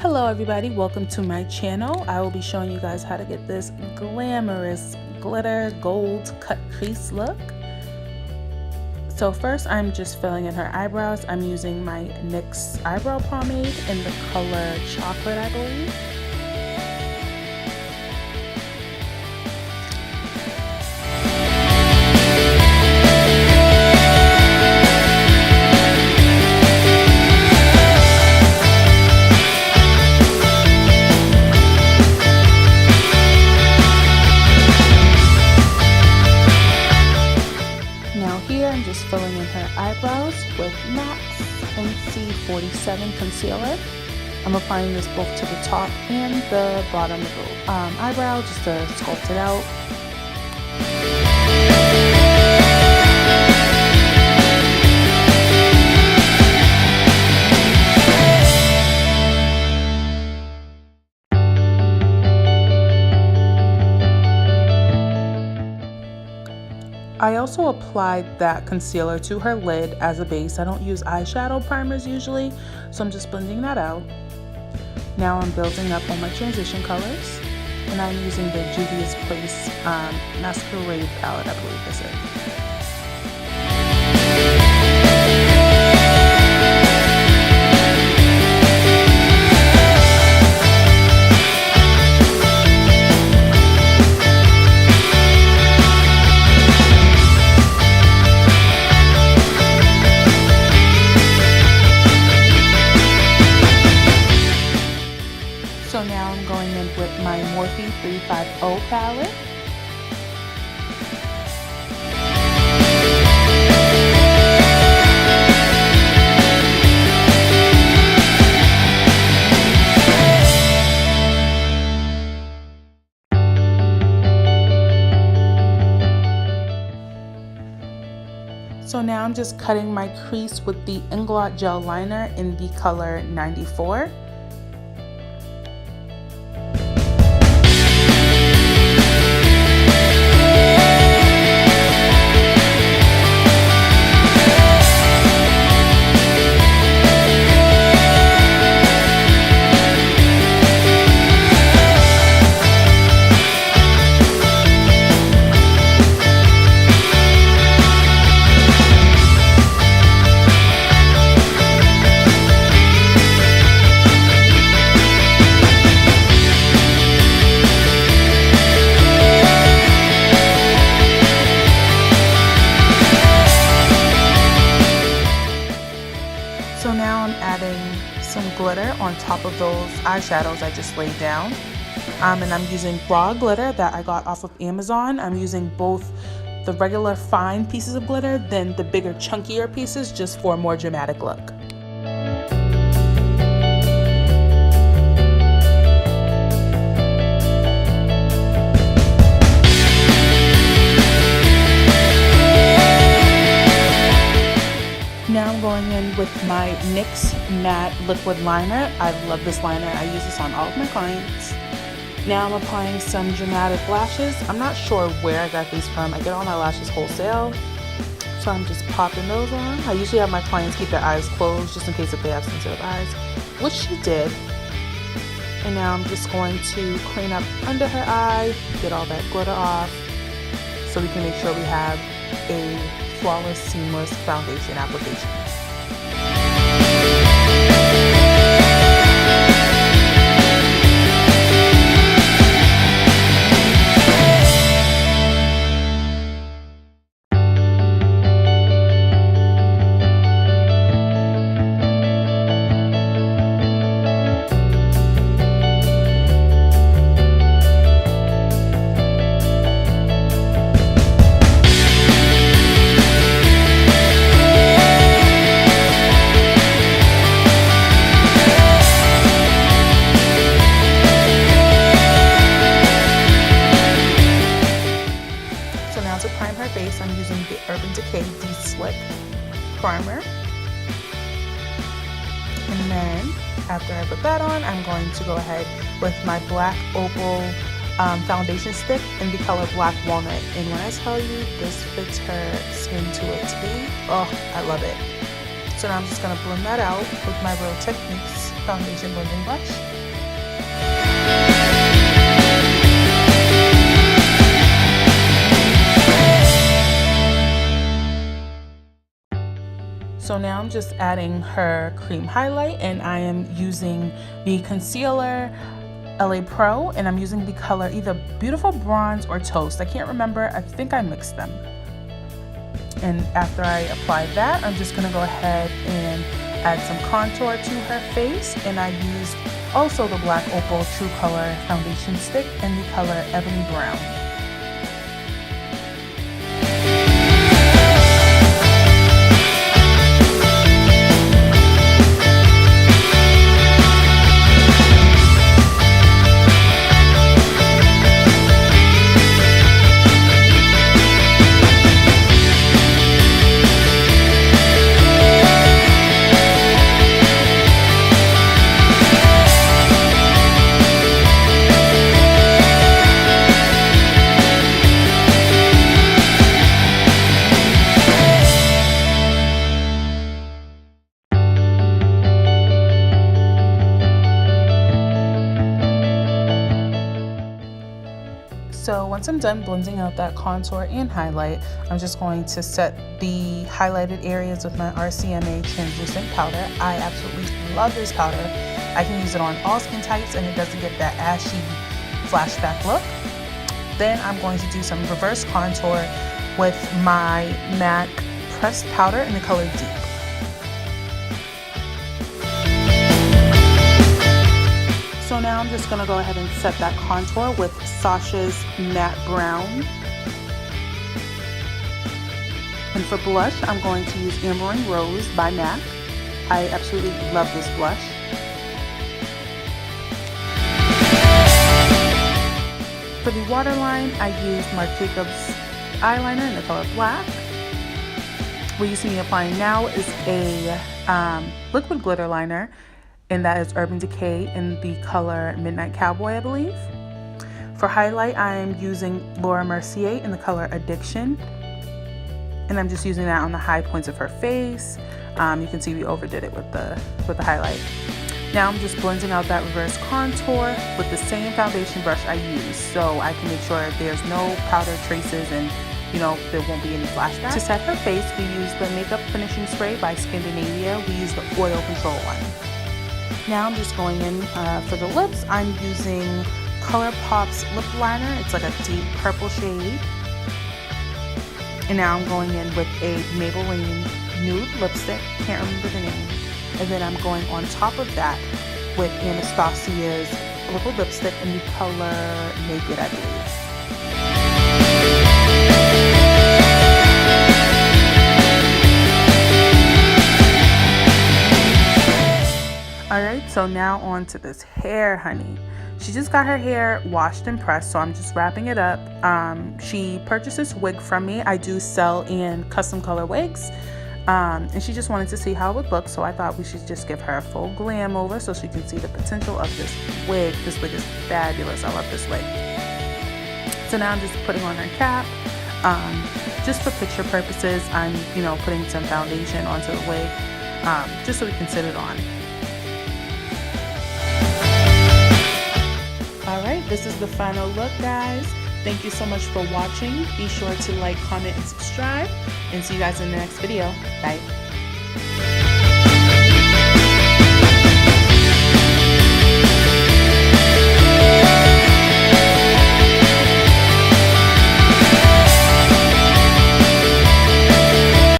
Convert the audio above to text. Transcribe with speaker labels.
Speaker 1: Hello everybody, welcome to my channel. I will be showing you guys how to get this glamorous glitter gold cut crease look. So first I'm just filling in her eyebrows. I'm using my NYX eyebrow pomade in the color chocolate, I believe. I'm just filling in her eyebrows with MAC's NC47 concealer. I'm applying this both to the top and the bottom of the eyebrow just to sculpt it out. I also applied that concealer to her lid as a base. I don't use eyeshadow primers usually, so I'm just blending that out. Now I'm building up on my transition colors, and I'm using the Juvia's Place Masquerade palette, I believe this is. So now I'm going in with my Morphe 350 palette. So now I'm just cutting my crease with the Inglot gel liner in the color 94. So now I'm adding some glitter on top of those eyeshadows I just laid down. And I'm using raw glitter that I got off of Amazon. I'm using both the regular fine pieces of glitter, then the bigger chunkier pieces just for a more dramatic look. Now I'm going in with my NYX matte liquid liner. I love this liner. I use this on all of my clients. Now I'm applying some dramatic lashes. I'm not sure where I got these from. I get all my lashes wholesale, so I'm just popping those on. I usually have my clients keep their eyes closed just in case if they have sensitive eyes, which she did. And now I'm just going to clean up under her eye, get all that glitter off, so we can make sure we have a flawless, seamless foundation application. To prime her face, I'm using the Urban Decay De-Slick primer. And then after I put that on, I'm going to go ahead with my black opal foundation stick in the color Black Walnut. And when I tell you this fits her skin to a T, oh, I love it. So now I'm just going to blend that out with my Real Techniques foundation blending brush. So now I'm just adding her cream highlight, and I am using the concealer LA Pro, and I'm using the color either Beautiful Bronze or Toast. I can't remember, I think I mixed them. And after I apply that, I'm just gonna go ahead and add some contour to her face, and I used also the Black Opal True Color foundation stick in the color Ebony Brown. So once I'm done blending out that contour and highlight, I'm just going to set the highlighted areas with my RCMA translucent powder. I absolutely love this powder. I can use it on all skin types and it doesn't get that ashy flashback look. Then I'm going to do some reverse contour with my MAC pressed powder in the color Deep. So now I'm just gonna go ahead and set that contour with Sasha's Matte Brown. And for blush, I'm going to use Amber and Rose by MAC. I absolutely love this blush. For the waterline, I used Marc Jacobs eyeliner in the color Black. What you see me applying now is a liquid glitter liner, and that is Urban Decay in the color Midnight Cowboy, I believe. For highlight, I am using Laura Mercier in the color Addiction, and I'm just using that on the high points of her face. You can see we overdid it with the highlight. Now I'm just blending out that reverse contour with the same foundation brush I used, so I can make sure there's no powder traces and there won't be any flashback. To set her face, we used the Makeup Finishing Spray by Scandinavia. We used the Oil Control one. Now I'm just going in for the lips. I'm using ColourPop's lip liner. It's like a deep purple shade. And now I'm going in with a Maybelline nude lipstick. Can't remember the name. And then I'm going on top of that with Anastasia's liquid lipstick in the color Naked, I believe. Alright, so now on to this hair, honey. She just got her hair washed and pressed, so I'm just wrapping it up. She purchased this wig from me. I do sell in custom color wigs. And she just wanted to see how it would look, so I thought we should just give her a full glam over so she can see the potential of this wig. This wig is fabulous. I love this wig. So now I'm just putting on her cap. Just for picture purposes, I'm putting some foundation onto the wig, just so we can sit it on. Alright, this is the final look, guys. Thank you so much for watching. Be sure to like, comment, and subscribe. And see you guys in the next video. Bye.